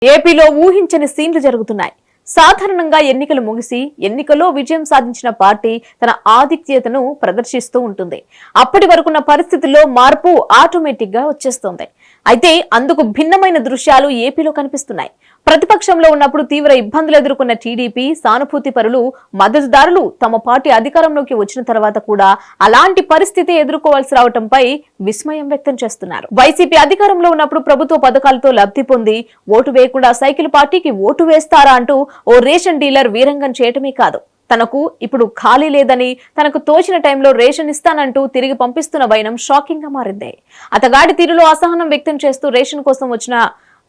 ఏపీలో ఊహించని సీన్లు జరుగుతున్నాయి. సాధారణంగా ఎన్నికలు ముగిసి ఎన్నికల్లో విజయం సాధించిన పార్టీ తన ఆధిక్యతను ప్రదర్శిస్తూ ఉంటుంది. అప్పటి వరకున్న పరిస్థితుల్లో మార్పు ఆటోమేటిక్ గా వచ్చేస్తుంది. అయితే అందుకు భిన్నమైన దృశ్యాలు ఏపీలో కనిపిస్తున్నాయి. ప్రతిపక్షంలో ఉన్నప్పుడు తీవ్ర ఇబ్బందులు ఎదుర్కొన్న టీడీపీ సానుభూతి పరులు, మద్దతుదారులు తమ పార్టీ అధికారంలోకి వచ్చిన తర్వాత కూడా అలాంటి పరిస్థితి ఎదుర్కోవాల్సి రావడంపై విస్మయం వ్యక్తం చేస్తున్నారు. వైసీపీ అధికారంలో ఉన్నప్పుడు ప్రభుత్వ పథకాలతో లబ్ధి పొంది ఓటు వేయకుండా సైకిల్ పార్టీకి ఓటు వేస్తారా అంటూ ఓ రేషన్ డీలర్ వీరంగం చేయటమే కాదు, తనకు ఇప్పుడు ఖాళీ లేదని తనకు తోచిన టైంలో రేషన్ ఇస్తానంటూ తిరిగి పంపిస్తున్న వైనం షాకింగ్ గా మారింది. అతగాడి తీరులో అసహనం వ్యక్తం చేస్తూ రేషన్ కోసం వచ్చిన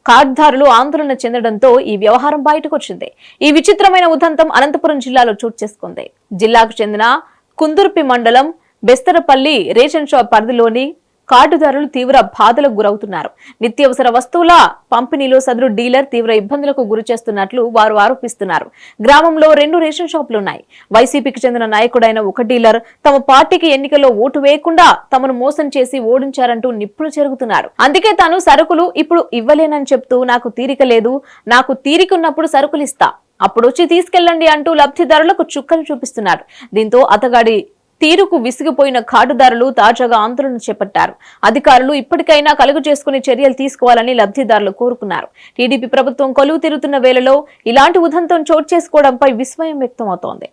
కార్డుదారులు ఆందోళన చెందడంతో ఈ వ్యవహారం బయటకు వచ్చింది. ఈ విచిత్రమైన ఉదంతం అనంతపురం జిల్లాలో చోటు చేసుకుంది. జిల్లాకు చెందిన కుందుర్పి మండలం బెస్తరపల్లి రేషన్ షాప్ పరిధిలోని కార్డుదారులు తీవ్ర బాధలకు గురవుతున్నారు. నిత్యావసర వస్తువుల పంపిణీలో సదరు డీలర్ తీవ్ర ఇబ్బందులకు గురి చేస్తున్నట్లు వారు ఆరోపిస్తున్నారు. గ్రామంలో 2 రేషన్ షాపులున్నాయి. వైసీపీకి చెందిన నాయకుడైన ఒక డీలర్ తమ పార్టీకి ఎన్నికల్లో ఓటు వేయకుండా తమను మోసం చేసి ఓడించారంటూ నిప్పులు చెరుగుతున్నారు. అందుకే తాను సరుకులు ఇప్పుడు ఇవ్వలేనని చెప్తూ నాకు తీరిక లేదు, నాకు తీరికున్నప్పుడు సరుకులు ఇస్తా, అప్పుడొచ్చి తీసుకెళ్లండి అంటూ లబ్ధిదారులకు చుక్కలు చూపిస్తున్నారు. దీంతో అతగాడి తీరుకు విసిగిపోయిన కార్డుదారులు తాజాగా ఆందోళన చేపట్టారు. అధికారులు ఇప్పటికైనా కలుగు చేసుకుని చర్యలు తీసుకోవాలని లబ్ధిదారులు కోరుకున్నారు. టీడీపీ ప్రభుత్వం కొలువు తీరుతున్న వేళలో ఇలాంటి ఉదంతం చోటు చేసుకోవడంపై విస్మయం వ్యక్తమవుతోంది.